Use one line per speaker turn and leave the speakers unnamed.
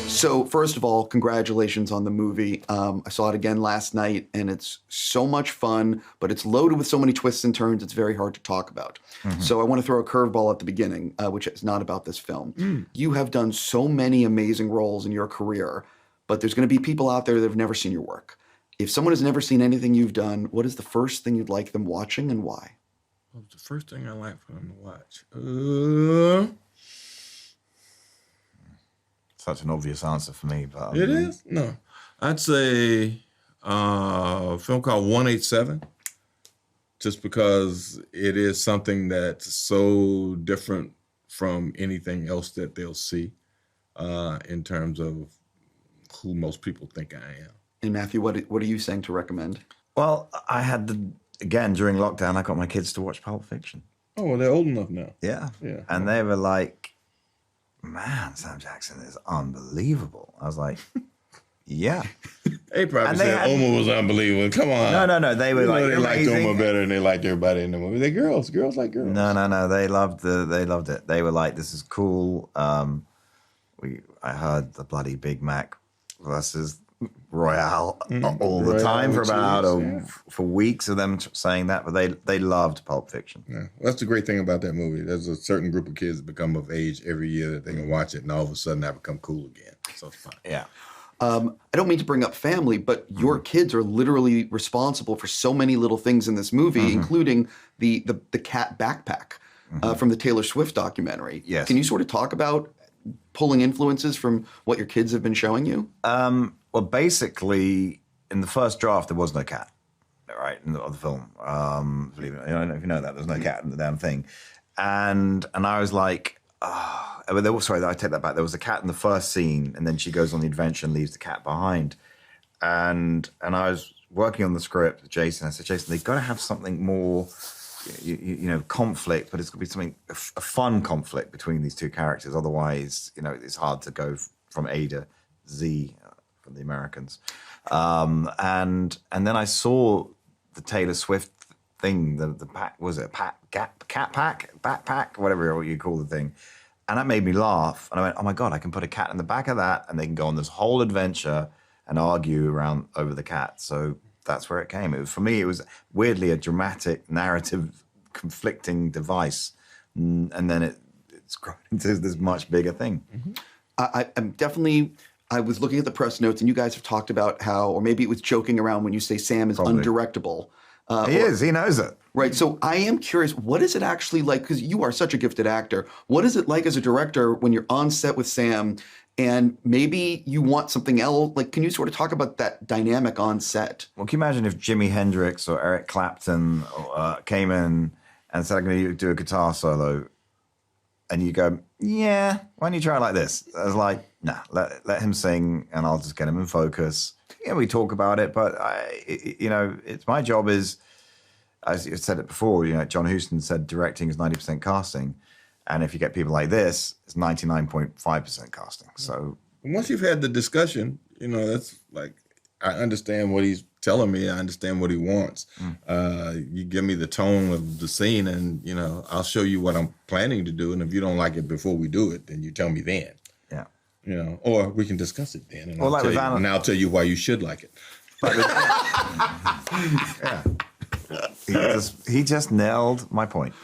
So first of all, congratulations on the movie. I saw it again last night, and it's so much fun, but it's loaded with so many twists and turns, it's very hard to talk about. So I want to throw a curveball at the beginning, which is not about this film. You have done so many amazing roles in your career, but there's going to be people out there that have never seen your work. If someone has never seen anything you've done, what is the first thing you'd like them watching and why?
What was the first thing I like for them to watch?
Such an obvious answer for me, but
It is? No. I'd say a film called 187, just because it is something that's so different from anything else that they'll see in terms of who most people think I am.
And Matthew, what are you saying to recommend?
Well, I had again, during lockdown, I got my kids to watch Pulp Fiction.
Oh, well, they're old enough now.
Yeah.
Yeah.
And they were like, man, Sam Jackson is unbelievable. I was like, yeah.
They probably said Oma was unbelievable. Come on.
No. They were like,
they liked
amazing.
Oma better than they liked everybody in the movie. They're girls. Girls like girls.
No. They loved it. They were like, this is cool. I heard the bloody Big Mac versus Royale all the time for about for weeks of them saying that, but they loved Pulp Fiction.
Yeah. Well, that's the great thing about that movie. There's a certain group of kids that become of age every year that they can watch it, and all of a sudden I become cool again. So it's fun.
Yeah.
I don't mean to bring up family, but your kids are literally responsible for so many little things in this movie, including the cat backpack from the Taylor Swift documentary.
Yes.
Can you sort of talk about pulling influences from what your kids have been showing you?
Well, basically, in the first draft, there was no cat, right, of the film. Believe it, I don't know if you know that. There's no cat in the damn thing. And I was like, sorry, I take that back. There was a cat in the first scene, and then she goes on the adventure and leaves the cat behind. And I was working on the script with Jason. I said, Jason, they've got to have something more, conflict, but it's got to be something, a fun conflict between these two characters. Otherwise, it's hard to go from A to Z from the Americans. And then I saw the Taylor Swift thing, the pack, was it a cat pack, backpack, whatever you call the thing. And that made me laugh. And I went, oh my God, I can put a cat in the back of that and they can go on this whole adventure and argue around over the cat. So that's where it came. For me, it was weirdly a dramatic, narrative, conflicting device. And then it's grown into this much bigger thing.
I'm definitely... I was looking at the press notes, and you guys have talked about how, or maybe it was joking around when you say Sam is undirectable.
He is. He knows it.
Right. So I am curious, what is it actually like? Because you are such a gifted actor. What is it like as a director when you're on set with Sam and maybe you want something else? Like, can you sort of talk about that dynamic on set?
Well, can you imagine if Jimi Hendrix or Eric Clapton came in and said, I'm going to do a guitar solo, and you go, yeah, why don't you try it like this? I was like, nah, let him sing and I'll just get him in focus. Yeah, we talk about it, but it's my job is, as you said it before, John Huston said directing is 90% casting. And if you get people like this, it's 99.5% casting. So
once you've had the discussion, that's like, I understand what he's telling me. I understand what he wants. You give me the tone of the scene and, I'll show you what I'm planning to do. And if you don't like it before we do it, then you tell me then.
Yeah.
Or we can discuss it then. And,
well,
I'll tell you why you should like it.
Yeah. He just nailed my point.